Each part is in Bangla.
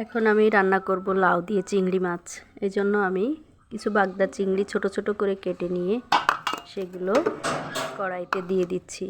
এখন আমি রান্না করব লাউ দিয়ে চিংড়ি মাছ। এই জন্য আমি কিছু বাগদা চিংড়ি ছোট ছোট করে কেটে নিয়ে সেগুলো কড়াইতে দিয়ে দিচ্ছি।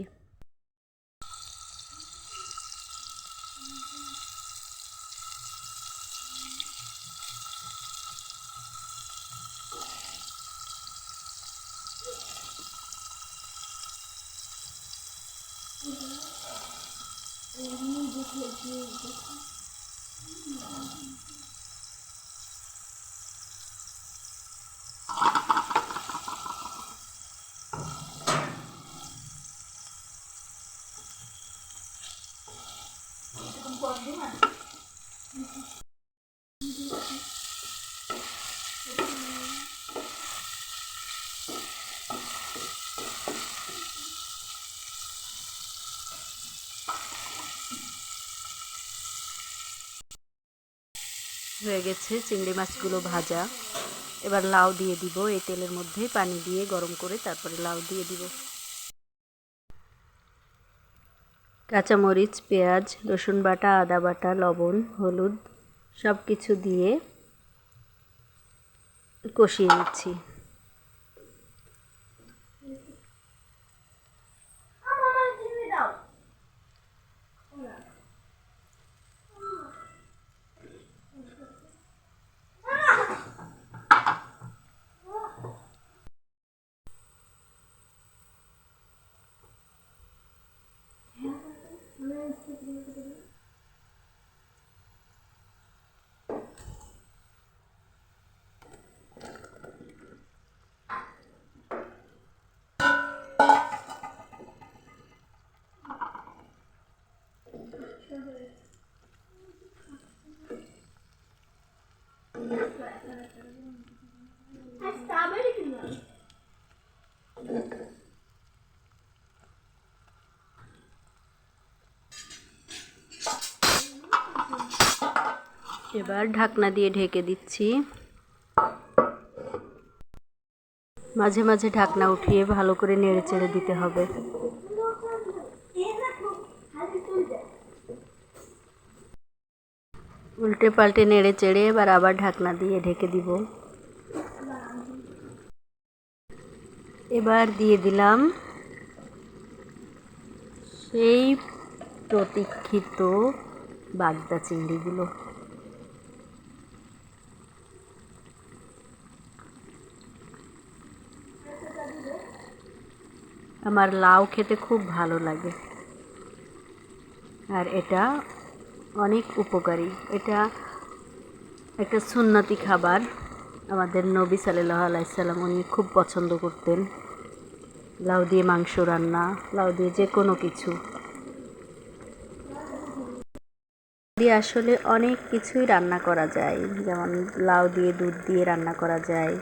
হয়ে গেছে চিংড়ি মাছগুলো ভাজা। এবার লাউ দিয়ে দিব এই তেলের মধ্যে, পানি দিয়ে গরম করে তারপরে লাউ দিয়ে দিব। কাঁচামরিচ, পেঁয়াজ, রসুন বাটা, আদা বাটা, লবণ, হলুদ সব কিছু দিয়ে কষিয়ে নিচ্ছি। এবার ঢাকনা দিয়ে ঢেকে দিচ্ছি। মাঝে মাঝে ঢাকনা উঠিয়ে ভালো করে নেড়ে চেড়ে দিতে হবে। উল্টে পাল্টে নেড়ে চেড়ে এবার আবার ঢাকনা দিয়ে ঢেকে দিব। এবার দিয়ে দিলাম সেই প্রতীক্ষিত বাগদা চিংড়িগুলো। আমার লাউ খেতে খুব ভালো লাগে, আর এটা অনেক উপকারী। এটা একটা সুন্নতি খাবার। আমাদের নবী সাল্লাল্লাহু আলাইহি সাল্লাম উনি খুব পছন্দ করতেন লাউ দিয়ে মাংস রান্না, লাউ দিয়ে যে কোনো কিছু দিয়ে আসলে অনেক কিছুই রান্না করা যায়। যেমন লাউ দিয়ে দুধ দিয়ে রান্না করা যায়,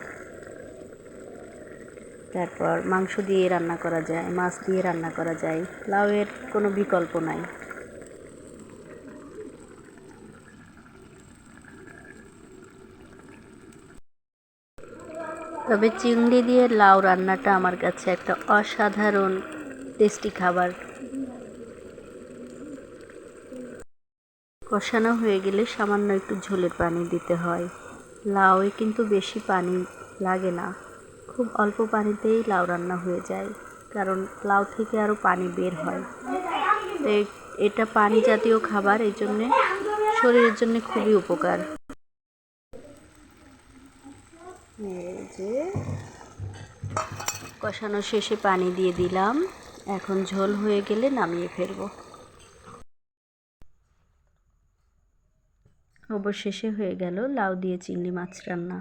তারপর মাংস দিয়ে রান্না করা যায়, মাছ দিয়ে রান্না করা যায়। লাউয়ের কোনো বিকল্প নাই। তবে চিংড়ি দিয়ে লাউ রান্নাটা আমার কাছে একটা অসাধারণ টেস্টি খাবার। কষানো হয়ে গেলে সামান্য একটু ঝোলের পানি দিতে হয়। লাউয়ে কিন্তু বেশি পানি লাগে না, খুব অল্প পানিতেই লাউ রান্না হয়ে যায়, কারণ লাউ থেকে আরও পানি বের হয়। তো এটা পানি জাতীয় খাবার, এই জন্যে শরীরের জন্য খুবই উপকার। এই যে কষানো শেষে পানি দিয়ে দিলাম। এখন ঝোল হয়ে গেলে নামিয়ে ফেলবো। অবশেষে হয়ে গেল লাউ দিয়ে চিংড়ি মাছ রান্না।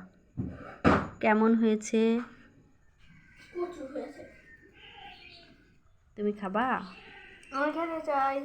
কেমন হয়েছে? তুমি খাবা? আমি খেতে চাই।